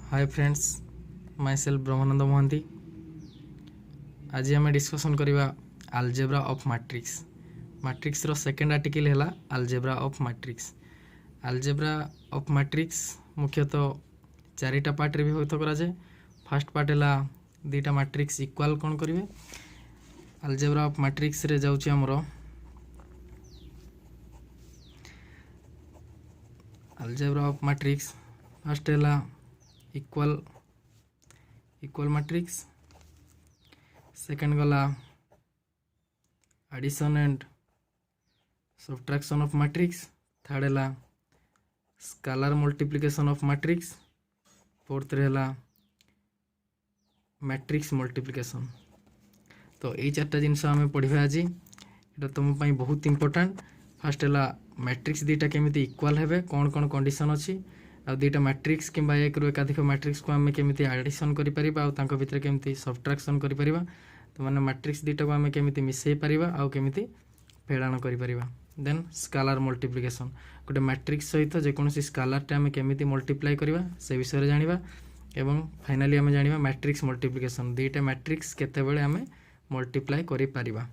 हाय friends, myself Brahmananda Mahanti. आज आम discussion करवा आलजेब्रा ऑफ मैट्रिक्स। मैट्रिक्स रो सेकेंड आर्टिकल है algebra of matrix. Algebra of matrix मुख्यतः चारिटा पार्ट रे विभक्त करा जाए। फर्स्ट पार्ट है दीटा मैट्रिक्स इक्वल कौन करेंगे। आलजेब्रा ऑफ मैट्रिक्स रे जाउची हमरो आलजेब्रा ऑफ मैट्रिक्स फर्स्ट है इक्वल मैट्रिक्स, सेकंड गला addition and subtraction of matrix, third है scalar multiplication of matrix, fourth है मैट्रिक्स मल्टीप्लिकेशन। तो ये चार्टा जिनस आम पढ़ा आज ये तुम बहुत इंपोर्टेंट। फास्ट है मैट्रिक्स दीटा केमिति इक्वल हेबे, कौन कौन कंडीशन अच्छी, आ दीटा मैट्रिक्स कि एक रु एकाधिक मैट्रिक्स को आम केमिति एडिशन करि परिबा आ तांको भितर केमिति सब्ट्रैक्शन करि परिबा। तो माने मैट्रिक्स दीटा को आम केमिति मिसई परिबा आ केमिति फेड़ाण करि परिबा। देन स्केलर मल्टीप्लिकेशन, गोटे मैट्रिक्स सहित जेकोसी स्केलर आम केमिति मल्टीप्लाई करबा से विषय रे जानिबा। एवं फाइनाली आम जानिबा मैट्रिक्स मल्टीप्लिकेशन, दीटा मैट्रिक्स केतेबेले आम मल्टीप्लाई करि परिबा।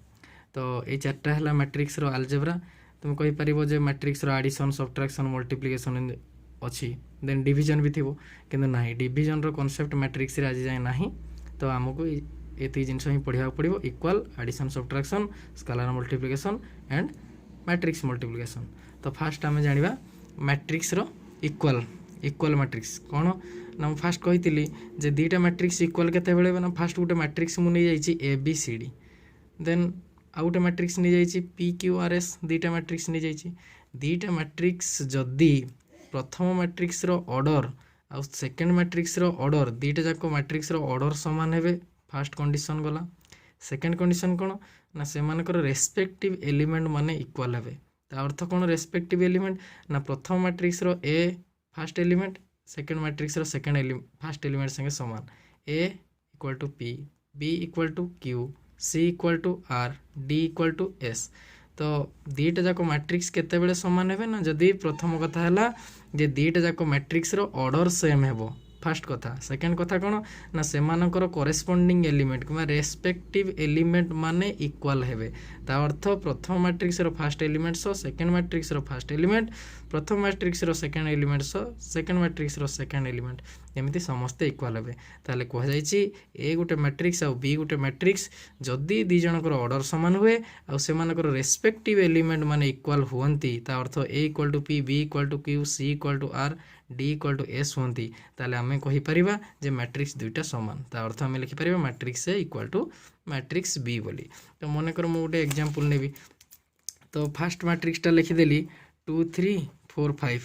तो ये चार्टा है मैट्रिक्स रो अलजेब्रा। तुम कहि परिबो जे मैट्रिक्स रो एडिशन सब्ट्रैक्शन मल्टीप्लिकेशन अच्छी, देन डिविजन भी थी किंतु ना डिविजन रो कॉन्सेप्ट मैट्रिक्स रे आज जाए नहीं। तो आमको ये जिनस ही पढ़ा पड़ो equal, addition subtraction, scalar multiplication and matrix multiplication. तो फास्ट आम जानिबा मैट्रिक्स रो इक्वल मैट्रिक्स कौन ना। फास्ट कही जे दीटा मैट्रिक्स इक्वल केतेबेले ना, फास्ट गोटे मैट्रिक्स मु नहीं जाइए A B C D, then आउ गोटे मैट्रिक्स नहीं जाइए पी क्यू आर एस, दीटा मैट्रिक्स नहीं जाइए। दीटा मैट्रिक्स जदि प्रथम मैट्रिक्स रो ऑर्डर आ सेकेंड मैट्रिक्स रो ऑर्डर दीटा जाक मैट्रिक्स रो ऑर्डर समान हेबे, फास्ट कंडीशन गला। सेकेंड कंडीशन कौन ना से मानकर रेस्पेक्टिव एलिमेंट माने इक्वल हेबे। ता अर्थ कौन रेस्पेक्टिव एलिमेंट ना, प्रथम मैट्रिक्स रो A first element, second matrix रो सेकेंड फर्स्ट एलिमेंट संगे समान। A equal to P, B equal to Q, C equal to R, D equal to S. तो दीटा जाक मैट्रिक्स केतेबेले समान हेबे ना, जदि प्रथम कथा है जे दीटा जाक मैट्रिक्स रो ऑर्डर सेम हेबो, फर्स्ट कथा। सेकेंड कथा कौन ना से मानकर करेस्पोंडिंग एलिमेंट कि रेस्पेक्टिव एलिमेंट माने इक्वल हेबे। ता अर्थ प्रथम मैट्रिक्स रो फर्स्ट एलिमेंट सो सेकेंड मैट्रिक्स रो फर्स्ट एलिमेंट, प्रथम मैट्रिक्स रो सेकेंड एलिमेंट सो सेकेंड मैट्रिक्स रो सेकेंड एलिमेंट, एमती समस्ते इक्वल हेबे। ताले कह जायछि ए गोटे मैट्रिक्स आ बी गोटे मैट्रिक्स जदि दी जनकर ऑर्डर समान हुए आ सेमानकर रेस्पेक्टिव एलिमेंट माने इक्वल हुअंती, ता अर्थ A equal to P, B equal to Q, C equal to R, D equal to S हुअंती, ताले आमे कहि परिबा जे मैट्रिक्स दुईटा समान। ता अर्थ आमे लिखि परिबा matrix A equal to matrix B बोली। तो मन कर मु गोटे एग्जांपल नेबी। तो फर्स्ट मैट्रिक्सटा लिखिदेली 2 3 4 5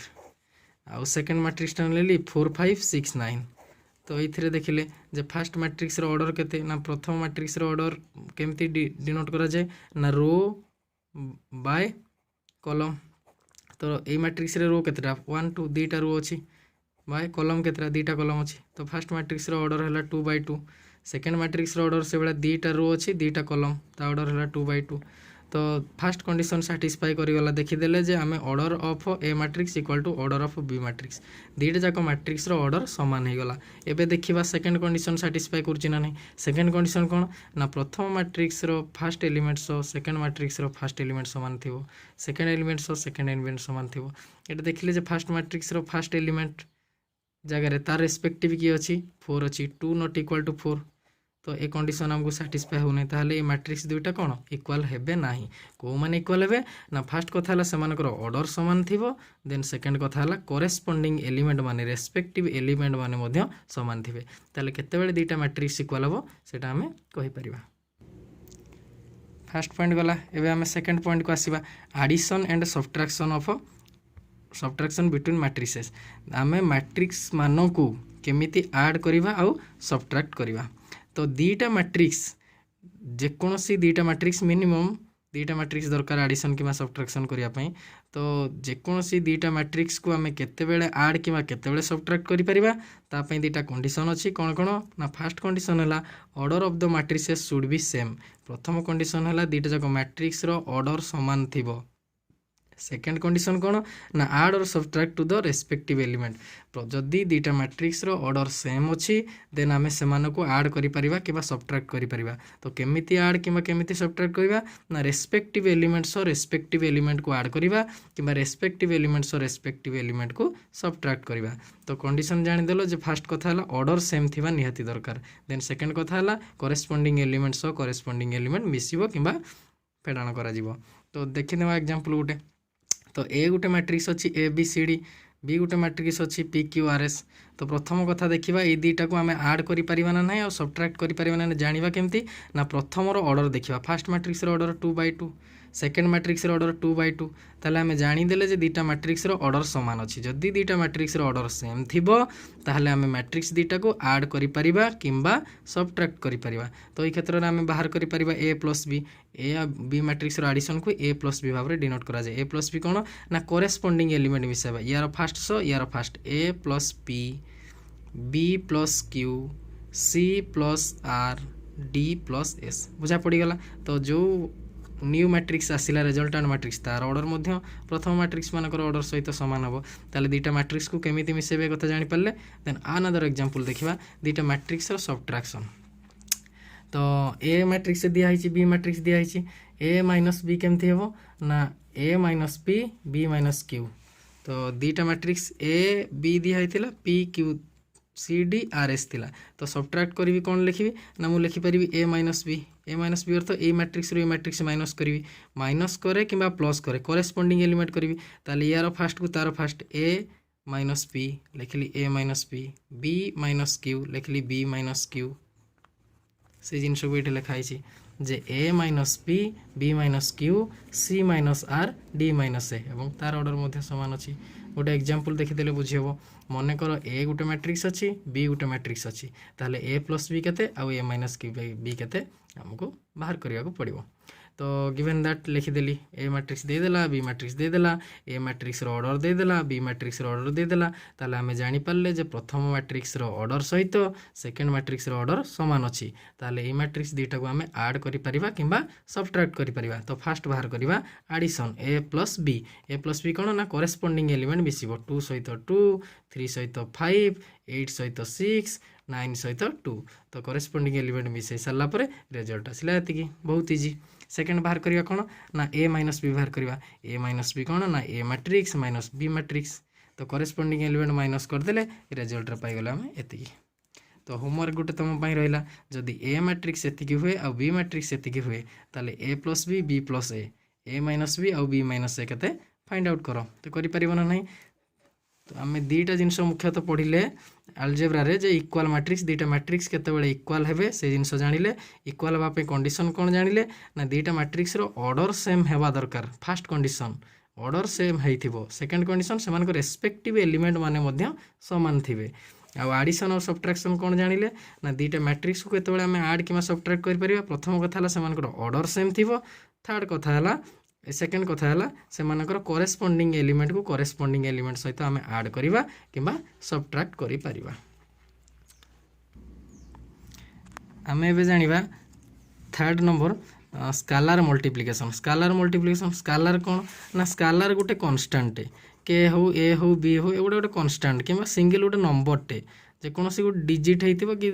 आउ सेकेंड मैट्रिक्सटा लेली 4 5 6 9। तो ये देखिले जे फर्स्ट मैट्रिक्स रो ऑर्डर केते ना, प्रथम मैट्रिक्स रो ऑर्डर केमती डिनोट करा जाए ना रो बाय कॉलम। तो ये मैट्रिक्स रे रो केतेटा 1 2 दीटा रो अच्छी, बाय कॉलम केतेटा दीटा कॉलम अच्छी। तो फर्स्ट मैट्रिक्स रो ऑर्डर है 2 by 2, सेकेंड मैट्रिक्स रो ऑर्डर से बेला दीटा रो अच्छी दीटा कॉलम, ता ऑर्डर है 2 by 2। तो फर्स्ट कंडीशन साटिस्फाई करिगला, देखिदेले जे आमे order of A matrix equal to order of B matrix, दीटा जाक मैट्रिक्स रो ऑर्डर समान हो गला। एबे देखिबा सेकेंड कंडीशन साटिस्फाई करछि ना नहीं। सेकेंड कंडीशन कौन ना, प्रथम मैट्रिक्स रो फर्स्ट एलिमेंट सो सेकेंड मैट्रिक्स रो फर्स्ट एलिमेंट समान थिबो, सेकेंड एलिमेंट सो सेकेंड एलिमेंट समान थिबो। एटा देखिले जे फर्स्ट मैट्रिक्स रो फर्स्ट एलिमेंट जगह रे तार रेस्पेक्टिव की अछि 4 अछि, 2 नॉट इक्वल टू 4। तो ये कंडीशन हमको साटिस्फाई होने, ताहले ये मैट्रिक्स दुईटा कौन इक्वल हेबे नाही। को माने इक्वल हेबे ना, फर्स्ट कथा है सेमानकर ऑर्डर समान थिबो, देन सेकेंड कथा है करेस्पोंडिंग एलिमेंट माने रेस्पेक्टिव एलिमेंट माने मध्य समान थिबे। ताहले केतेबेले दीटा मैट्रिक्स इक्वल हेबो सेटा हमें कहि परिबा। फर्स्ट पॉइंट गला। एबे हमें सेकेंड पॉइंट को आसीबा, addition and subtraction between matrices. आमे मैट्रिक्स मानो को केमिति ऐड करिबा आउ सब्ट्रैक्ट करिबा। तो दीटा मैट्रिक्स जेकोसी दीटा मैट्रिक्स मिनिमम दीटा मैट्रिक्स दरकार एडिशन कि सब्ट्रैक्शन करिया पई। तो जेकोसी दीटा मैट्रिक्स को आमे केतेबेले ऐड कि केतेबेले सब्ट्रैक्ट करि परिबा, ता पई दीटा कंडीशन अछि। कोन कोन ना, फर्स्ट कंडीशन है order of the matrices should be same. प्रथम कंडीशन है दीटा जाक मैट्रिक्स रो ऑर्डर समान थिबो। सेकेंड कंडीशन कौन ना आड और subtract to the respective element जदि दुईटा मैट्रिक्स रो ऑर्डर सेम अच्छी देन आम से आड करिपरिबा कि सब्ट्राक्ट करिपरिबा तो केमिति आड कि केमिति सब्ट्राक्ट करिबा ना रेस्पेक्टिव एलिमेंट्स रेस्पेक्टिव एलिमेंट को आड करिबा कि रेस्पेक्टिव एलिमेंट्स रेस्पेक्टिव एलिमेंट को सब्ट्राक्ट करिबा तो कंडीशन जानिदेल जे फास्ट कथा हला ऑर्डर सेम थिबा निहाती दरकार देन सेकेंड कथा हला करेस्पोंडिंग एलिमेंट्स करेस्पोंडिंग एलिमेंट मिसिबो कि फेडाण करा जिवो तो देखिनेबा एग्जांपल गोटे तो ए गोटे मैट्रिक्स अच्छी ए बी सी डी बी गोटे मैट्रिक्स अच्छी पी क्यू आर एस तो प्रथम कथा देखा ये दुईटा को आम आड करिपरिबा ना नहीं और सब्ट्राक्ट करिपरिबा ना जानिबा केमती ना प्रथम ऑर्डर देखा fast matrix order 2/2 second matrix order 2/2 ताले आम जानीदेले जे दुईटा मैट्रिक्स ऑर्डर सामान अच्छी जदि दुईटा मैट्रिक्स ऑर्डर सेम थिबो ताहले आम मैट्रिक्स दुईटा को आड करिपरिबा किंबा सब्ट्राक्ट करिपरिबा तो ये क्षेत्र में आम बाहर करिपरिबा A plus B A B matrix addition को ए प्लस बी भाव में डिनोट करा जाए ए प्लस बी कौन ना करेस्पोंडिंग एलिमेंट मिसाइबा यार फास्ट सो यार first A plus P B plus Q C plus R D plus S बुझा पड़गला तो जो न्यू मैट्रिक्स आसला रिजल्टांट मैट्रिक्स तार ऑर्डर मध्य प्रथम मैट्रिक्स मानकर ऑर्डर सहित सामान हम ताले दुईटा मैट्रिक्स को केमिति मिसेबे कथा जानि पारले देन अनदर एग्जांपल देखिबा दुईटा मैट्रिक्स रो सब्ट्रैक्शन तो ए मैट्रिक्स दिया है बी मैट्रिक्स दिया है ए माइनस बी केमती हेबो ना A minus P B minus Q तो दुईटा मैट्रिक्स ए बी दिया है P Q C D R S थिला तो सब्ट्रैक्ट करी कौन लिखी ना मुझे लिखिपारि ए माइनस बी अर्थ ए मैट्रिक्स रू ए मैट्रिक्स माइनस करी माइनस करे कि प्लस करे करेस्पोंडिंग एलिमेंट करी ताले यार फास्ट को तार फास्ट ए माइनस पी लिखली A minus P B minus Q लिखली बी माइनस क्यू से जिनस को ये लिखाई जे A minus P B minus Q C minus R D minus A और तार ऑर्डर सामान अच्छी गोटे एग्जांपल देखीदे बुझी हम मन कर ए गोटे मैट्रिक्स अच्छी बी गोटे मैट्रिक्स अच्छी ताहले ए प्लस बी केते आउ ए माइनस बी केते हमको बाहर करने को पड़ो तो गिवन दैट लिखिदेली ए मैट्रिक्स देदेला बी मैट्रिक्स देदेला ए मैट्रिक्स ऑर्डर देदेला बी मैट्रिक्स ऑर्डर देदेला ताले आमे जानि पारले जे प्रथम मैट्रिक्स ऑर्डर सहित सेकेंड मैट्रिक्स ऑर्डर समान अच्छी ताले ए मैट्रिक्स दुईटा को आमे ऐड करि परिबा किंबा सब्ट्रैक्ट करि परिबा तो फास्ट बाहर करबा एडिशन ए प्लस बी कोन ना करेस्पोंडिंग एलिमेंट मिसिबो 2 सहित 2 3 सहित 5 8 सहित 6 9 सहित 2 तो करेस्पोंडिंग एलिमेंट मिसई सारा पर रिजल्ट आसला एतिकी बहुत इजी सेकेंड बाहर करवा कौन ना ए माइनस बी बाहर करवा ए माइनस बी कौन ना ए मैट्रिक्स माइनस बी मैट्रिक्स तो करेस्पोंडिंग एलिमेंट माइनस करदे रिजल्ट पाईगला आम एति तो होमवर्क गोटे तुम रहा जदि ए मैट्रिक्स एति हुए आ बी मैट्रिक्स एति हुए ताले ए प्लस बी प्लस ए माइनस बी आ बी माइनस ए के फाइंड आउट कर तो करें ना नहीं तो आम दुईटा जिनस मुख्यतः पढ़ले आलजेब्रा जे इक्वाल मैट्रिक्स दुईटा मैट्रिक्स केतेबेले इक्वाल हेबे से जिनस जानिले इक्वाल होगा कंडीशन कौन जानिले ना दुईटा मैट्रिक्स रो ऑर्डर सेम हेबा दरकार फास्ट कंडीशन ऑर्डर सेम हेइथिबो सेकंड कंडीशन से मानक रेस्पेक्टिव एलिमेंट माने मध्य समान थिबे आ एडिशन और सब्ट्रैक्शन कौन जानिले ना दुईटा मैट्रिक्स को केतेबेले आमे ऐड किमा सब्ट्रैक्ट करि परिबा प्रथम कथा हला से मानकर ऑर्डर सेम थिबो थर्ड कथा हला सेकेंड कथा है से मानकर करेस्पोंडिंग एलिमेंट को करेस्पोंडिंग एलिमेंट सहित आम ऐड करिबा किंबा सब्ट्रैक्ट करि परिबा आम एबे जानिबा third number scalar multiplication scalar कौन ना स्केलर गोटे कांस्टेंट के हो ए हो बी हो एगोटे गोटे कांस्टेंट किंबा सिंगल गोटे नंबरटे जेकोसी गोटे डिजिट हो कि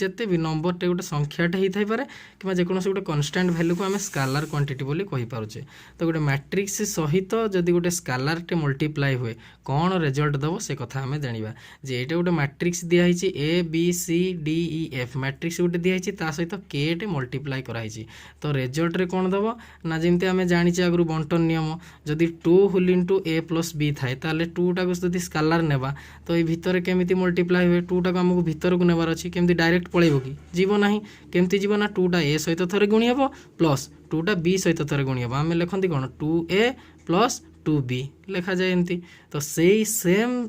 जिते भी नंबरटे गोटे संख्याटे होता है कि जेकोसी गोटे कन्स्टांट भैल्यू को आम स्केलर क्वांटिटी बोली कहीपे तो गोटे मैट्रिक्स सहित जदि गोटे स्केलरटे मल्टीप्लाई हुए कौन रिजल्ट दब से कथा आम जाना जे ये गोटे मैट्रिक्स दिखाई A B C D E F matrix गोटे दिखाई सहित के टे मल्टीप्लाई कराई तो रिजल्ट रे कौन दब ना जमी आम जानी आगु बंटन नियम जदि 2 होल इंटू ए प्लस बी थाए ताले 2 टाक जदि स्केलर नेबा तो ये भितर केमिति मल्टीप्लाई हुए 2 टाक आमको भितर को नेबार अच्छी केमती डायरेक्ट पलैब कि जीव ना केमती जीव ना 2 टा ए सहित थरे गुणी हे प्लस 2 टा बी सहित थरे गुणी हे आम लिखती कौन 2a प्लस 2b लिखा जाए एमती तो से सेम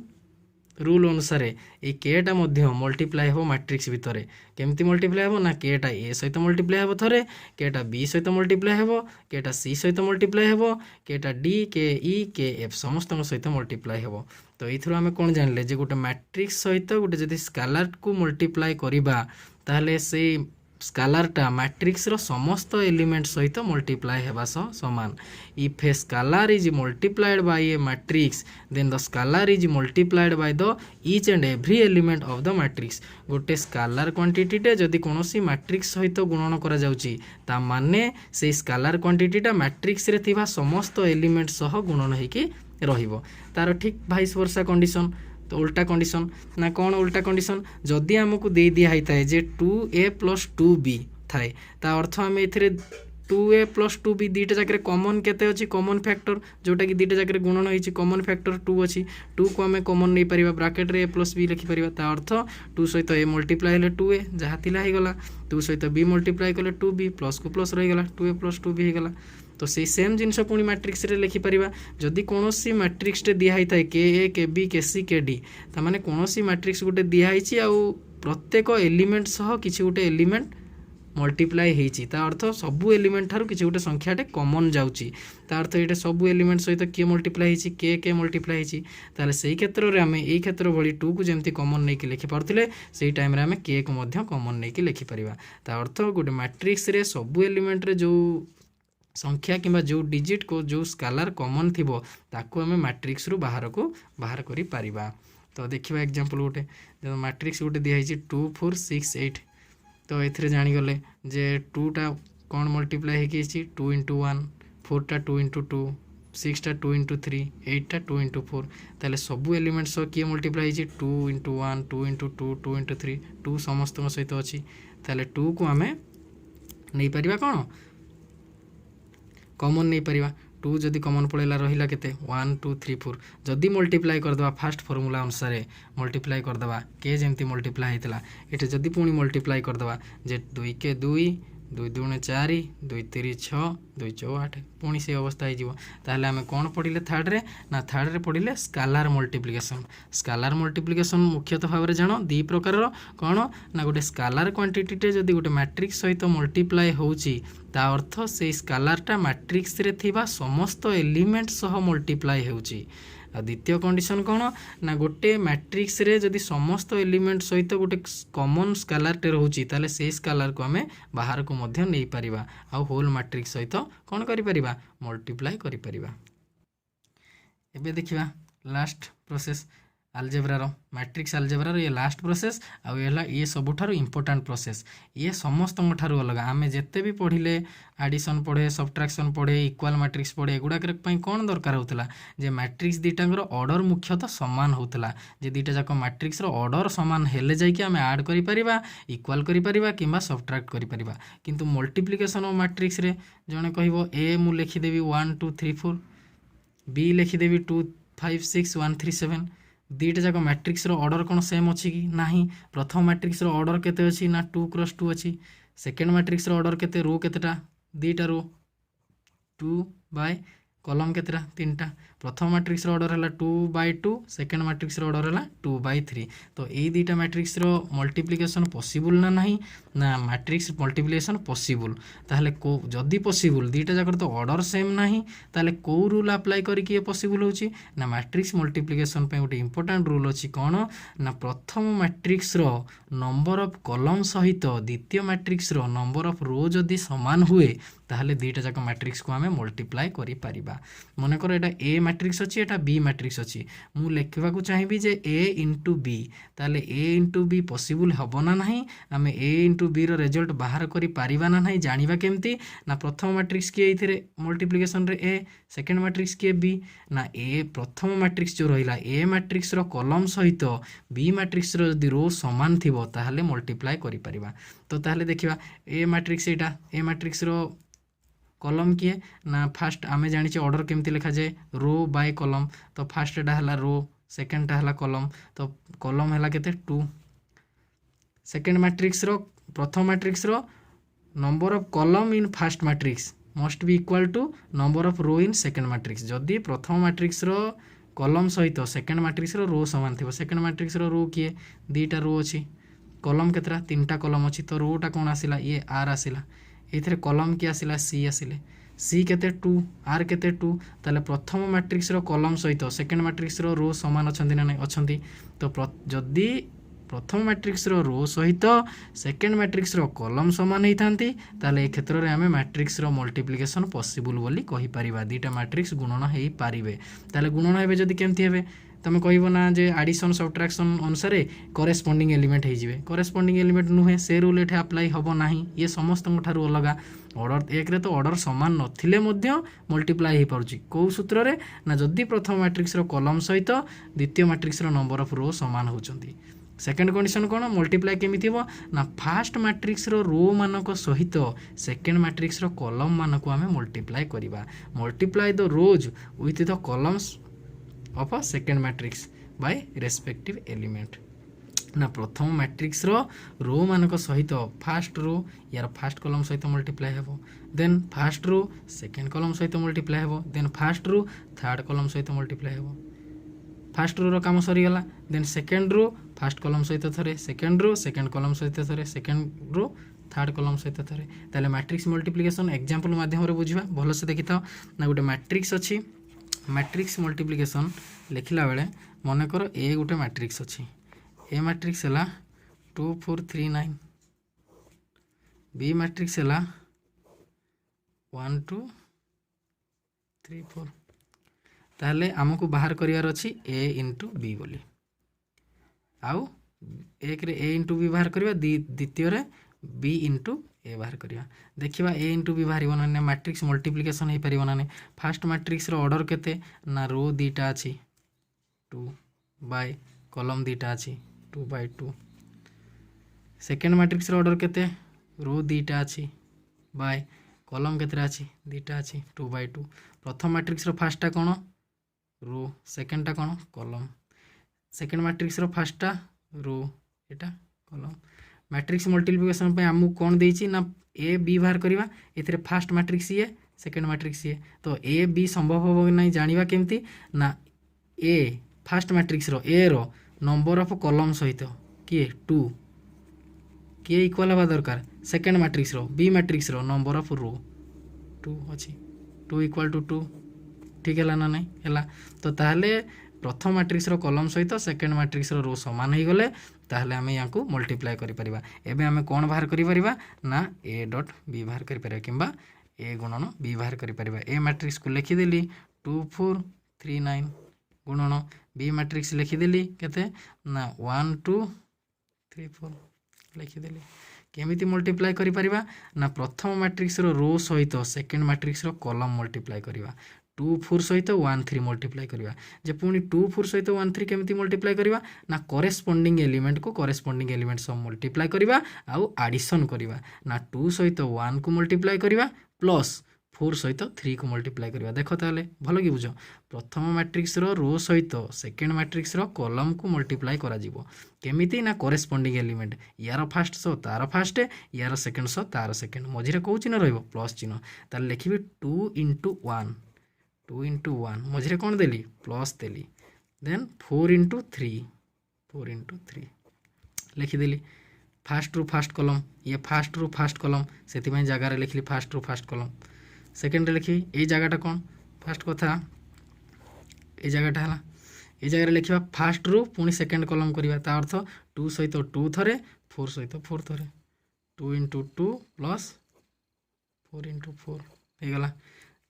रूल अनुसार ये केटा मल्टीप्लाई हो मैट्रिक्स भितर केमती मल्टीप्लाई हो ना केटा ए सहित मल्टीप्लाई हो थरे केटा बी सहित मल्टीप्लाई हो केटा सी सहित मल्टीप्लाई हो केटा डी के ई के एफ समस्त सहित मल्टीप्लाई हो तो ये आम कौन जानले जे गोटे मैट्रिक्स सहित गोटे जदि स्केलर को मल्टीप्लाई करवा ताहले से स्कालारटा मैट्रिक्स रो समस्त एलिमेंट सहित मल्टीप्लाई हेबा सह समान। If a scalar is multiplied by a matrix then the scalar is multiplied by the each and every element of the matrix. गोटे स्कालार क्वांटिटीटे जदि कोनोसी मैट्रिक्स सहित गुणन करा जाउची ता माने से स्कालार क्वांटिटीटा मैट्रिक्स रे थिबा समस्त एलिमेंट सह गुणन हेकी रहिबो। तार ठीक वाइस वर्सा कंडीशन। तो उल्टा कंडीशन ना कौन उल्टा कंडीशन जदि आमको दे दिया होता है जे 2a + 2b थाए ता अर्थ आम ए 2a + 2b दुईटा जगह कॉमन केते अछि कॉमन फैक्टर जोटा कि दुईटा जगह गुणन होइछि कॉमन फैक्टर 2 अछि 2 को आम कॉमन नहीं परिबा ब्रैकेट रे a + b लिखि परिबा ता अर्थ 2 सहित a मल्टीप्लाई हेले 2a जहा थिला हे गला 2 सहित b मल्टीप्लाई कले 2b प्लस को प्लस रही गला 2a + 2b हे गला। तो से सेम जिनस पुणी मैट्रिक्स रे लिखि परिबा जदि कोनोसी मैट्रिक्स टे दिया हिता के ए के बी के सी के डी ता माने कोनोसी मैट्रिक्स गोटे दिया हिची आ प्रत्येक एलिमेंट सह किछि गोटे एलिमेंट मल्टीप्लाई हेची ता अर्थ सबु एलिमेंट थारु किछि गोटे संख्याटे कॉमन जाउची ता अर्थ एटा सबु एलिमेंट सहित के मल्टीप्लाई हेची के मल्टीप्लाई हेची ताले सेही क्षेत्र रे हमें एई क्षेत्र भली 2 को जेमति कॉमन नै कि लिखि परथिले सेही टाइम रे हमें के को मध्य कॉमन नै कि लिखि परिबा। ता अर्थ गोटे मैट्रिक्स रे सबु एलिमेंट रे जो संख्या किंबा जो डिजिट को जो स्कालार कॉमन थिबो ताको हमें मैट्रिक्स रु बाहर करि परिबा। तो देखिबा एग्जांपल गोटे जो मैट्रिक्स गोटे दिया हिची 2 4 6 8 तो एथिरे जानि गले जे 2 टा कोन मल्टीप्लाई हे किछि 2 * 1 4 टा 2 * 2 6 टा 2 * 3 8 टा 2 * 4 ताले सबु एलिमेंट्स के मल्टीप्लाई हिची 2 * 1 2 * 2 2 * 3 2 समस्त सहित अछि ताले 2 को हमें नै परिबा कोन कॉमन नहीं परिबा 2 जदि कॉमन पड़ेला रहिला केते 1 2 3 4 जदि मल्टीप्लाई कर दबा फास्ट फार्मूला अनुसार मल्टीप्लाई कर दबा के जेमती मल्टीप्लाई हेतला एटे जदि पुणी मल्टीप्लाई कर दबा जे 2 के 2 2 2 4 2 3 6 2 4 8 पुणी से अवस्था हो ताहले आमे कोन पढ़िले थर्ड रे ना थर्ड रे पढ़िले स्कालार मल्टीप्लिकेशन मुख्यतः भाव रे जानो दी प्रकार रो कोन ना गोटे स्कालार क्वांटिटी टे जदि गोटे मैट्रिक्स सहित मल्टीप्लाई होउची ता अर्थ से स्कालारटा मैट्रिक्स रे थिबा समस्त एलिमेंट सह मल्टीप्लाई होउची। आ द्वितीय कंडीशन कौन ना गोटे मैट्रिक्स रे जदि समस्त एलिमेंट सहित गोटे कॉमन स्कालार टे रहउची ताले से स्कालार को हमें बाहर को मध्य नहीं परिबा आ होल मैट्रिक्स सहित कौन करि परिबा मल्टीप्लाई करि परिबा। एबे देखिबा लास्ट प्रोसेस अलजेब्रा रो मैट्रिक्स अलजेब्रा रो ये लास्ट प्रोसेस आ ये सबुठारु इंपोर्टेंट प्रोसेस ये समस्त ठारु अलग आमे जेते भी पढ़िले एडिशन पढ़े सब्ट्रैक्शन पढ़े इक्वल मैट्रिक्स पढ़े एगुडा पई कोन दरकार होतला जे मैट्रिक्स दीटांगर ऑर्डर मुख्यतः समान होतला जे दीटा जाक मैट्रिक्स रो ऑर्डर समान हेले जाय कि आमे ऐड करि परिबा इक्वल करि परिबा किंबा सब्ट्रैक्ट करि परिबा किंतु मल्टीप्लिकेशन ऑफ मैट्रिक्स रे जने कहिबो ए मु लिखि देबी 1 2 3 4 बी लिखि देबी 2 5 6 1 3 7 दीटा जाक मैट्रिक्स रो ऑर्डर कोन सेम अछि कि नाही प्रथम मैट्रिक्स रो ऑर्डर केते अछि ना 2 क्रॉस 2 अछि सेकंड मैट्रिक्स रो ऑर्डर केते रो केतेटा दीटा रो 2 बाय कॉलम केतेटा तीनटा प्रथम मैट्रिक्स रो ऑर्डर हला 2/2 सेकंड मैट्रिक्स रो ऑर्डर हला 2/3 तो ए दीटा मैट्रिक्स रो मल्टीप्लिकेशन पॉसिबल ना नहीं ना मैट्रिक्स मल्टीप्लिकेशन पॉसिबल ताहले को जदी पॉसिबल दीटा जाकर तो ऑर्डर सेम नहीं ताहले को रूल अप्लाई करी कि पॉसिबल होची ना मैट्रिक्स मल्टीप्लिकेशन पे गोटे इंपोर्टेंट रूल अछि कोन ना प्रथम मैट्रिक्स रो नंबर ऑफ कॉलम सहित द्वितीय मैट्रिक्स रो नंबर ऑफ रो जदी समान हुए ताहले दीटा जाक मैट्रिक्स को हमें मल्टीप्लाई करि परिबा मने कर एटा ए मैट्रिक्स अछि एटा बी मैट्रिक्स अछि मु लेखिबा को चाहिबी जे a * b ताले a * b पॉसिबल हबो ना नहीं आमे a * b रो रिजल्ट बाहर करि पारिबा ना नहीं जानिबा केमती ना प्रथम मैट्रिक्स के एथिरे मल्टीप्लिकेशन रे a सेकंड मैट्रिक्स के b ना a प्रथम मैट्रिक्स जो रहिला a मैट्रिक्स रो कॉलम सहित b मैट्रिक्स रो यदि रो समान थिबो ताहले मल्टीप्लाई करि पारिबा तो ताहले देखिबा a matrix Etah a matrix row column किए ना फास्ट आमे जानि छे ऑर्डर केमती लिखा जाए रो बाय कॉलम तो फास्ट एटा हला रो सेकंड टा हला कॉलम तो कॉलम हला केते 2 सेकंड मैट्रिक्स रो प्रथम मैट्रिक्स रो number of column in first matrix must be equal to number of row in second matrix जदी प्रथम मैट्रिक्स रो कॉलम सहित सेकंड मैट्रिक्स रो रो समान थिबो सेकंड मैट्रिक्स रो रो किए दीटा रो अछि कॉलम केतरा तीनटा कॉलम अछि तो रो टा कोन आसिला ये आर आसिला एथरे कॉलम की आसिला सी आसिले सी केते 2 आर केते 2 ताले प्रथम मैट्रिक्स रो कॉलम सहित सेकंड मैट्रिक्स रो रो समान अछंती ना नै अछंती तो जदी प्रथम मैट्रिक्स रो सहित सेकेंड मैट्रिक्स कॉलम सामान होती ताले ए क्षेत्र में आम मैट्रिक्स मल्टीप्लिकेशन पॉसिबल बोली कहि परिबा दीटा मैट्रिक्स गुणन हो पारे ताले गुणन हेबे जदि केमती हेबे तुम कह ना जे एडिशन सब्ट्रैक्शन अनुसार करेस्पॉन्डिंग एलिमेंट हो करेस्पॉन्डिंग एलिमेंट नुहे से रूल ये अप्लाई हम ना ये समस्त अलग ऑर्डर एक रे तो ऑर्डर सामान नथिले मल्टीप्लाई हो पारुछि कौ सूत्र रे ना जदि प्रथम मैट्रिक्स कॉलम सहित द्वितीय मैट्रिक्स नंबर ऑफ रो सामान होचंती सेकेंड कंडीशन कौन मल्टीप्लाई केमिति हो ना फास्ट मैट्रिक्स रो मानक सहित सेकेंड मैट्रिक्स कॉलम मानक आम मल्टीप्लाई करवा multiply the rows with the columns of a second matrix by respective element ना प्रथम मैट्रिक्स रो मानक सहित फास्ट रो यार फास्ट कॉलम सहित मल्टीप्लाई हेबो then first row second column सहित मल्टीप्लाई हेबो then first row third column सहित मल्टीप्लाई हेबो फास्ट रो काम सरीगला then second row first column सहित थरे सेकेंड रो सेकेंड कॉलम सहित थरे सेकेंड रो थर्ड कॉलम सहित थरे ताले मैट्रिक्स मल्टीप्लिकेशन एग्जांपल माध्यम रे बुझिबा भलो से देखि थाओ ना गोटे मैट्रिक्स अछि मैट्रिक्स मल्टीप्लिकेशन लिखला बेले मन कर ए गोटे मैट्रिक्स अछि ए मैट्रिक्स है 2 4 3 9 बी मैट्रिक्स है 1 2 3 4 ताहले आमको बाहर करिवार अछि ए इंटू बी बोली आउ एक रे ए इंटू बी बाहर करिवा द्वितीय रे बी इंटू ए बाहर करिवा देखिबा ए इंटू बी बाहर ना मैट्रिक्स मल्टीप्लिकेशन हो पारिबो ना फास्ट मैट्रिक्स रो ऑर्डर केते ना रो दीटा अछि 2 बाय कॉलम दीटा अछि 2 बाय 2 सेकेंड मैट्रिक्स रो ऑर्डर केते रो दीटा अछि बाय कॉलम केतरा अछि दीटा अछि 2 बाय 2 प्रथम मैट्रिक्स रो फास्टा कोन रो सेकेंड टा कोन कॉलम सेकेंड मैट्रिक्स रो फास्टा रो एटा कॉलम मैट्रिक्स मल्टीप्लिकेशन पे आमु कोन देछि ना ए बी बाहर करवा एथिरे फास्ट मैट्रिक्स ये सेकेंड मैट्रिक्स ये तो ए बी संभव हो नहीं जानिबा केमती ना ए फास्ट मैट्रिक्स रो ए रो नंबर ऑफ कॉलम सहित किए 2 किए इक्वल हवा दरकार सेकेंड मैट्रिक्स रो बी मैट्रिक्स रो नंबर ऑफ रो 2 अछि 2 इक्वल टू 2 ठीक है ना नहीं है तो ताहले प्रथम मैट्रिक्स रो कॉलम सहित सेकेंड मैट्रिक्स रो सामान हो गले ताहले आमे याकू मल्टीप्लाई करि परिबा एबे आमे कोन बाहर करि परिबा ना ए डॉट बी बाहर करि परिबा किंबा ए गुणन बी बाहर करि परिबा ए मैट्रिक्स को लिखि देली 2 4 3 9 गुणन बी मैट्रिक्स लिखि देली केते ना 1 2 3 4 लिखि देली केमिति मल्टीप्लाई करि परिबा ना प्रथम मैट्रिक्स रो सहित सेकेंड मैट्रिक्स रो कॉलम मल्टीप्लाई करिबा 2 4 सहित 1 3 मल्टीप्लाई करिबा जे पुनी 2 4 सहित 1 3 केमिति मल्टीप्लाई करिबा ना करेस्पॉन्डिंग एलिमेंट को करेस्पॉन्डिंग एलिमेंट सब मल्टीप्लाई करिबा आउ एडिशन करिबा ना 2 सहित 1 को मल्टीप्लाई करिबा प्लस 4 सहित 3 को मल्टीप्लाई करिबा देखो ताले भलो कि बुझो प्रथम मैट्रिक्स रो सहित सेकेंड मैट्रिक्स कॉलम को मल्टीप्लाई करा जिवो केमिति ना करेस्पॉन्डिंग एलिमेंट यार फास्ट सो तार फास्ट यार सेकेंड सो तार सेकेंड मझिरे को चिन्ह रहइबो प्लस चिन्ह ताले लिखिबे 2 into 1 2 into 1 मझिरे कौन देली प्लस देली देन 4 into 3 लिखिदेली फास्ट रू फास्ट कॉलम ये फास्ट रू फास्ट कॉलम से जगार लिखली फास्ट रू फास्ट कॉलम सेकेंड लिखी ये जगटा कौन फास्ट कथा ये जगटा है ये जगह लिखा फास्ट रू पुणी सेकेंड कॉलम करवा ता अर्थ 2 सहित 2 थरे 4 सहित 4 थरे 2 into 2 प्लस 4 into 4 होगला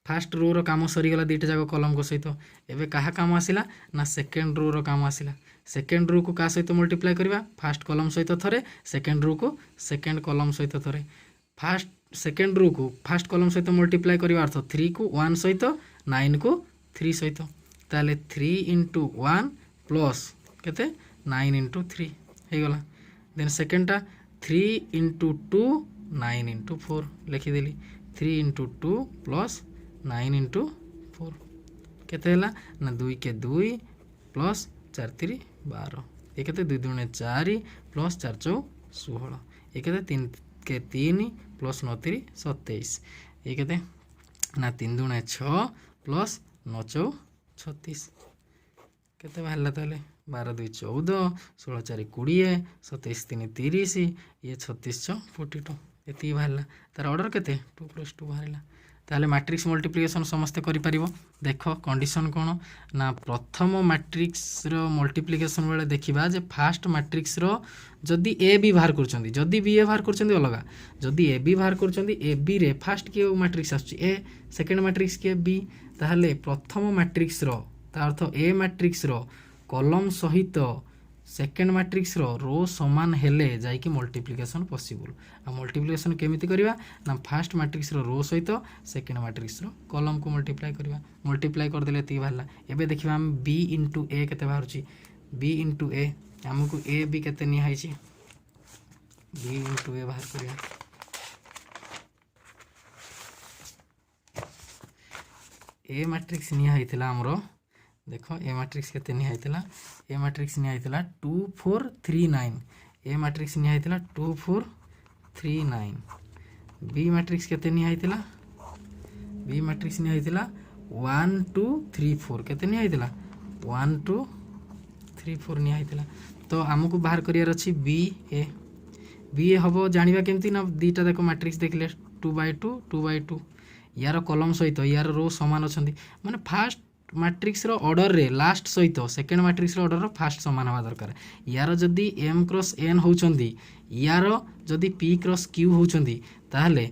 फास्ट रो रो काम सरीगला दुईटा जाक कॉलम को सहित एवं क्या काम आसला ना सेकेंड रो रो काम आसला सेकेंड रो को क्या सहित मल्टीप्लाई करवा फास्ट कॉलम सहित थरे सेकेंड रो को सेकेंड कॉलम सहित थरे फास्ट सेकेंड रो को फास्ट कॉलम सहित मल्टीप्लाई करवा अर्थ 3 को 1 सहित 9 को 3 सहित ताले 3 into 1 प्लस केते 9 into 3 होगला देन सेकेंडटा 3 into 2 9 into 4 लिखिदेली 3 into 2 प्लस 9 into 4 केते हला ना 2 के 2 प्लस 4 3 12 ये केते 2 दूने 4 प्लस 4 4 16 ये केते 3 के 3 प्लस 9 3 27 ये केते ना 3 दूने 6 प्लस 9 4 36 केते बाहरला ताले 12 2 14 16 4 20 27 3 30 ये 36 6 42 ये बाहरला तार ऑर्डर केते 2 + 2 बाहरला ताहले मैट्रिक्स मल्टीप्लिकेशन समस्ते करि परिबो। देख कंडीशन कौन ना प्रथम मैट्रिक्स रो मल्टीप्लिकेशन बेले देखिबा जे फास्ट मैट्रिक्स रो जदि ए बी बाहर करछंदी, जदि बी ए बाहर करछंदी अलगा, जदि ए बी बाहर करछंदी ए बी रे फास्ट के मैट्रिक्स आछी ए, सेकंड मैट्रिक्स के बी, ताहले प्रथम मैट्रिक्स रो ता अर्थ ए मैट्रिक्स रो कॉलम सहित सेकेंड मैट्रिक्स रो समान हेले जाइकी मल्टीप्लिकेशन पॉसिबल। आ मल्टीप्लिकेशन केमिति करिवा ना फास्ट मैट्रिक्स रो सहित सेकेंड मैट्रिक्स रो कॉलम को मल्टीप्लाई करिवा। मल्टीप्लाई कर देले ती बाहला। एबे देखिबा हम b * a केते बाहरची, b * a हमकु a b केते नि हाइची, b * a बाहर करिया। a मैट्रिक्स नि हाइतिला हमरो देखो ए मैट्रिक्स केते नि आइतला, ए मैट्रिक्स नि आइतला 2 4 3 9, ए मैट्रिक्स नि आइतला 2 4 3 9। बी मैट्रिक्स केते नि आइतला, बी मैट्रिक्स नि आइतला 1 2 3 4 केते नि आइतला 1 2 3 4 नि आइतला। तो हमकु बाहर करियार अछि बी ए हबो जानिबा केमति ना दीटा देखो मैट्रिक्स देखले 2/2 2/2 यार कॉलम सहित यार रो समान अछंती, माने फास्ट मैट्रिक्स रो ऑर्डर रे लास्ट सहित सेकेंड मैट्रिक्स रो ऑर्डर रो फास्ट समान हवा दरकार। यार जदि m क्रॉस n होउचंदी, यार जदि p क्रॉस q होउचंदी, ताहले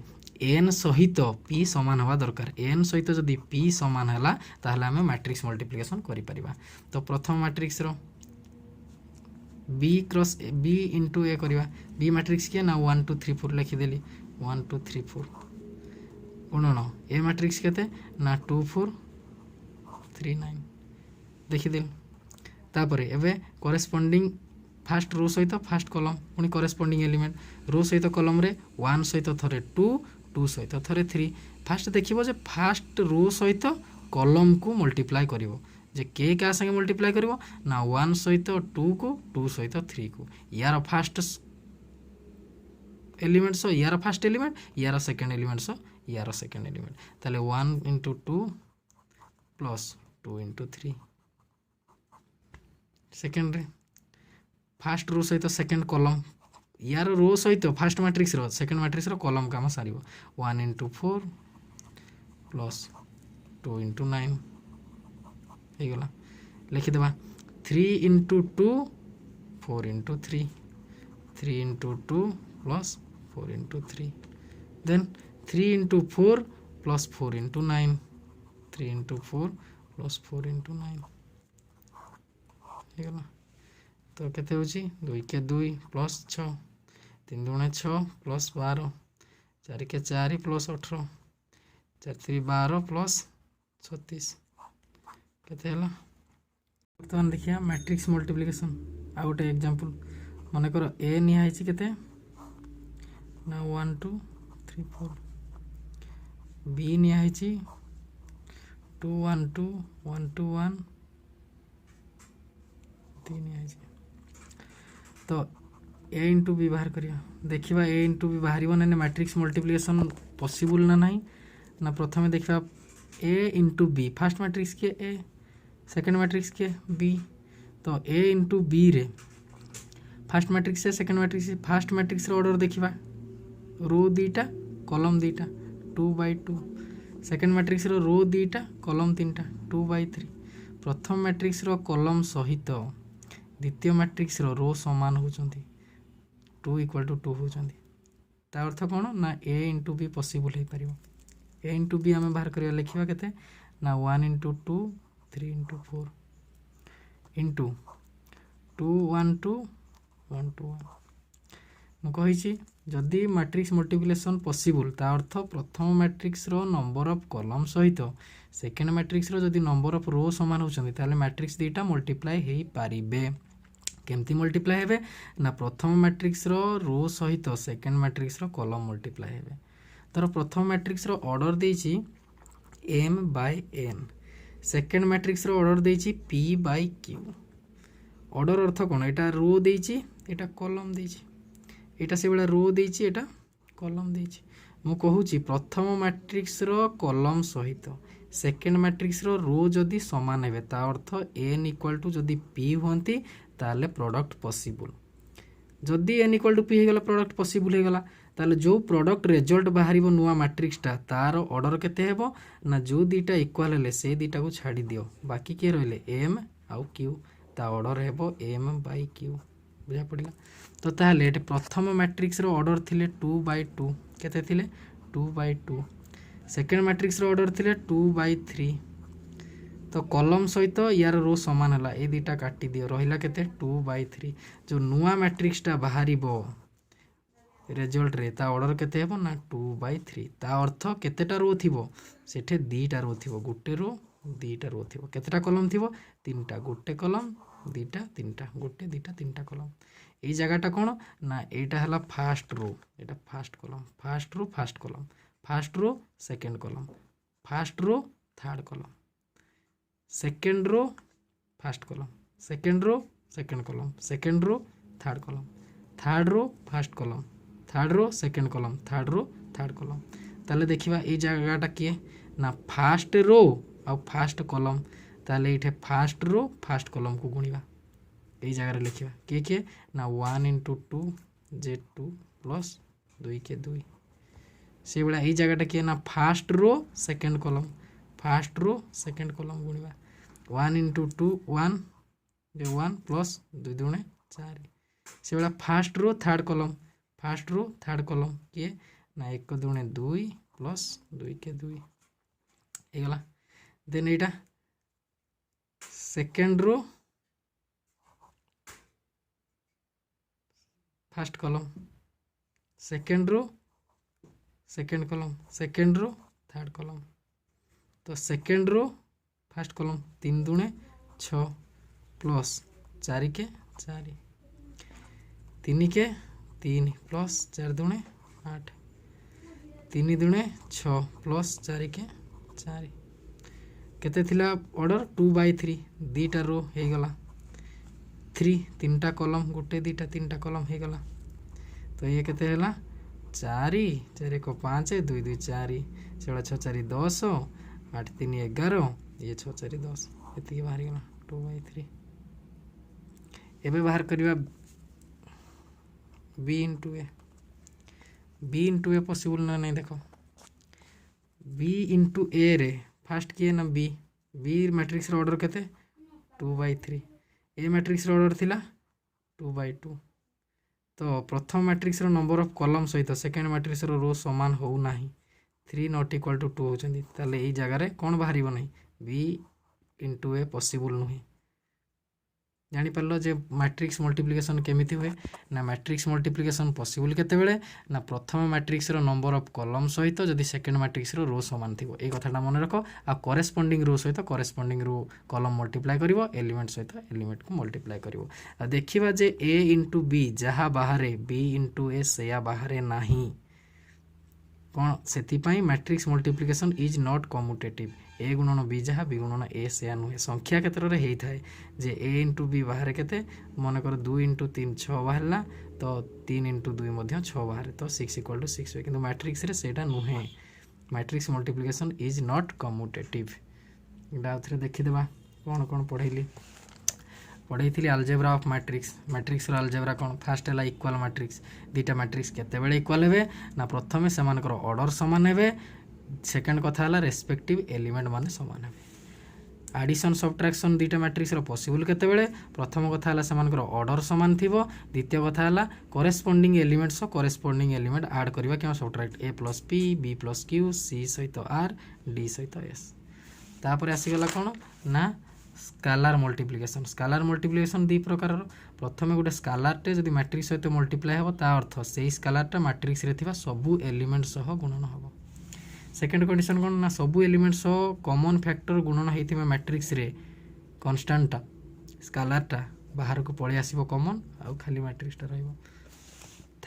n सहित p समान हवा दरकार। n सहित जदि p समान हला ताहले हमें मैट्रिक्स मल्टीप्लिकेशन करि परिबा। तो प्रथम मैट्रिक्स रो b क्रॉस b * a करिवा। b मैट्रिक्स के ना 1 2 3 4 लिखि देली 1 2 3 4 गुणन a मैट्रिक्स केते ना 2 4 3 9 देखिदेल। तापरे एबे करेस्पोंडिंग फास्ट रो सहित फास्ट कॉलम पुनी करेस्पोंडिंग एलिमेंट रो सहित कॉलम रे 1 सहित थरे 2 2 सहित थरे 3। फास्ट देखिबो जे फास्ट रो सहित कॉलम को मल्टीप्लाई करिवो, जे के का संगे मल्टीप्लाई करिवो ना 1 सहित 2 को 2 सहित 3 को। यार फास्ट एलिमेंट सो यार फास्ट एलिमेंट, यार सेकंड एलिमेंट सो यार सेकंड एलिमेंट, ताले 1 * 2 प्लस 2 * 3 सेकेंड रे फास्ट रो सहित सेकेंड कॉलम यार रो सहित फास्ट मैट्रिक्स रो सेकेंड मैट्रिक्स रो कॉलम काम सारिबो 1 * 4 प्लस 2 * 9 हे गला। लिखि देबा 3 * 2 4 * 3 3 * 2 प्लस 4 * 3 देन 3 * 4 प्लस 4 * 9 3 * 4 प्लस 4 * 9 हेगला। तो केते होची 2 के 2 प्लस 6 3 दूने 6 प्लस 12 4 के 4 प्लस 18 4 3 12 प्लस 36 केते हला। बर्तमान देखिया मैट्रिक्स मल्टीप्लिकेशन आ गोटे एग्जांपल माने करो a नि आइची केते ना 1 2 3 4, b नि आइची 2 1 2 1 2 1 3 आइची। तो a * b बाहर करिया देखिबा a * b बाहरिबो ना मैट्रिक्स मल्टीप्लिकेशन पॉसिबल ना नहीं ना। प्रथमे देखिबा a * b फर्स्ट मैट्रिक्स के a सेकंड मैट्रिक्स के b। तो a * b रे फर्स्ट मैट्रिक्स से सेकंड मैट्रिक्स फर्स्ट मैट्रिक्स रो ऑर्डर देखिबा रो दीटा कॉलम दीटा 2/2, सेकंड मैट्रिक्स रो दीटा कॉलम 3टा 2/3। प्रथम मैट्रिक्स रो कॉलम सहित द्वितीय मैट्रिक्स रो समान होचंती 2 = 2 होचंती। ता अर्थ कोन ना a * b पॉसिबल हे परिबो। a * b हमें बाहर करिया लिखिबा केते ना 1 * 2 3 * 4 * 2 1 2 1 2 1 मु कहिछि जदि मैट्रिक्स मल्टीप्लिकेशन पॉसिबल ता अर्थ प्रथम मैट्रिक्स रो नंबर ऑफ कॉलम सहित सेकंड मैट्रिक्स रो जदि नंबर ऑफ रो समान होचंती ताले मैट्रिक्स दीटा मल्टीप्लाई हेई पारिबे। केमती मल्टीप्लाई हेबे ना प्रथम मैट्रिक्स रो सहित सेकंड मैट्रिक्स रो कॉलम मल्टीप्लाई हेबे। तर प्रथम मैट्रिक्स रो ऑर्डर देछि m/n, सेकंड मैट्रिक्स रो ऑर्डर देछि p/q। ऑर्डर अर्थ कोन एटा रो देछि एटा कॉलम देछि, एटा से बेला रो देछि एटा कॉलम देछि। मु कहूछि प्रथम मैट्रिक्स रो कॉलम सहित सेकंड मैट्रिक्स रो जदि समान हेबे ता अर्थ n = जदि p होंती ताले प्रोडक्ट पॉसिबल। जदि n = p हे गला प्रोडक्ट पॉसिबल हे गला ताले जो प्रोडक्ट रिजल्ट बाहर नुआ मैट्रिक्सटा तार ऑर्डर केते हेबो ना जो दीटा इक्वल हेले से दीटा को छाड़ी दियो बाकी के रहले एम आउ क्यू ता ऑर्डर हेबो एम बाय क्यू बुझा पड़िला। तो ताहले एटे प्रथम मैट्रिक्स रो ऑर्डर थिले 2/2 केते थिले 2/2 सेकेंड मैट्रिक्स रो ऑर्डर थिले 2/3 तो कॉलम सहित यार रो समान है ए दीटा काटी दियो रहिला केते 2/3 जो नुआ मैट्रिक्सटा बाहरिबो रिजल्ट रे ता ऑर्डर केते हेबो ना 2/3 ता अर्थ केतेटा रो थिबो सेठे दीटा रो थिबो गुटे रो दीटा रो थिबो केतेटा कॉलम थिबो तीनटा गुटे कॉलम दीटा तीनटा गुटे दीटा तीनटा कॉलम एई जगहटा कोन ना एटा हला फर्स्ट रो एटा first column first row first column first row second column first row third column second row first column second row second column second row third column third row first column third row second column third row third column ताले देखिबा ए जगहटा किए ना first row आ first column ताले इठे first row first column को गुणिबा ए जगह लिखिबा के के ना 1 × 2 z2 प्लस 2 के 2 से बड़ा ए जगहटा किए ना first row second column first row second column गुणिबा 1 × 2 1 जे 1 प्लस 2 दुणे 4 से बड़ा फर्स्ट रो थर्ड कॉलम किए ना 1 दुणे 2 प्लस 2 के 2 ए गला देन एटा second row first column second row second column second row third column तो सेकेंड रो फर्स्ट कॉलम 3 दुणे 6 प्लस 4 के 4 3 के 3 प्लस 4 दुणे 8 3 दुणे 6 प्लस 4 के 4 केते थिला ऑर्डर 2/3 दीटा रो हे गला 3 तीनटा कॉलम गुटे दीटा तीनटा कॉलम हे गला तो ये केते हैला 4 4 को 5 2 2 4 6 6 4 10 8 3 11 ये 6 4 10 एति बाहर गला 2/3 एबे बाहर करबा b * a पॉसिबल ना नहीं देखो b * a रे फर्स्ट किए ना b मैट्रिक्स रो ऑर्डर केते 2/3 ए मैट्रिक्स रो ऑर्डर थिला 2/2 तो प्रथम मैट्रिक्स रो नंबर ऑफ कॉलम सहित सेकेंड मैट्रिक्स रो रो समान हो नाही 3 ≠ = 2 होचंदी ताले एई जगह रे कोन बाहरिबो नाही b * a पॉसिबल नुहे जानी पारलो जे मैट्रिक्स मल्टीप्लिकेशन केमिति हुए ना मैट्रिक्स मल्टीप्लिकेशन पॉसिबल केते बेले ना प्रथम मैट्रिक्स रो नंबर ऑफ कॉलम सहित जदि सेकेंड मैट्रिक्स रो रो समान थिबो ए कथाटा मन रखो आ करेस्पोंडिंग रो सहित करेस्पोंडिंग रो कॉलम मल्टीप्लाई करिवो एलिमेंट सहित एलिमेंट को मल्टीप्लाई करिवो आ देखिबा जे a * b जहा बाहरे b * a सेया बाहरे नाही कोन सेति पई matrix multiplication is not commutative A गुणन बी जहाँ बी गुणन ए से नुहे संख्या क्षेत्र में होता है जे a * b बाहर केते मन कर 2 × 3 6 बाहरला तो 3 × 2 6 बाहर तो 6 = 6 हुए किंतु मैट्रिक्स रे सेटा नुहे matrix multiplication is not commutative एटा आथरे देखि देबा कोन कोन पढ़ाई अलजेब्रा ऑफ मैट्रिक्स अलजेब्रा कौन फास्ट है इक्वल मैट्रिक्स दीटा मैट्रिक्स केते बेले इक्वल हेबे ना प्रथमे सेमानकर ऑर्डर समान हेबे सेकंड कथा हला रेस्पेक्टिव एलिमेंट माने समान हेबे एडिशन सब्ट्रैक्शन दीटा मैट्रिक्स रो पॉसिबल केते बेले प्रथम कथा हला सेमानकर ऑर्डर समान थिबो द्वितीय कथा हला corresponding element so corresponding element add करबा केम subtract a + p b + q c सहित r d सहित s तापर आसी गला कोन ना स्केलर मल्टीप्लिकेशन दी प्रकार प्रथम गोटे स्केलरटे जदि मैट्रिक्स सहित मल्टीप्लाई हेबो ता अर्थ सेही स्केलरटा मैट्रिक्स रे थिबा सबु एलिमेंट सह गुणन हेबो सेकंड कंडीशन कोन ना सबु एलिमेंट सह कॉमन फैक्टर गुणन हेतिबा मैट्रिक्स रे कांस्टेंटटा स्केलरटा बाहर को पळि आसीबो कॉमन आ खाली मैट्रिक्सटा रहइबो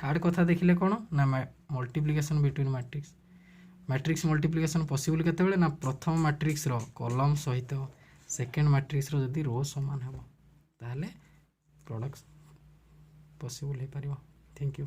थर्ड कथा देखिले कोन ना multiplication between matrix multiplication possible केते बेले ना प्रथम मैट्रिक्स रो कॉलम सहित सेकेंड मैट्रिक्स रो जदि रो समान हेबो ताहले प्रोडक्ट पॉसिबल हे पारिबो थैंक यू।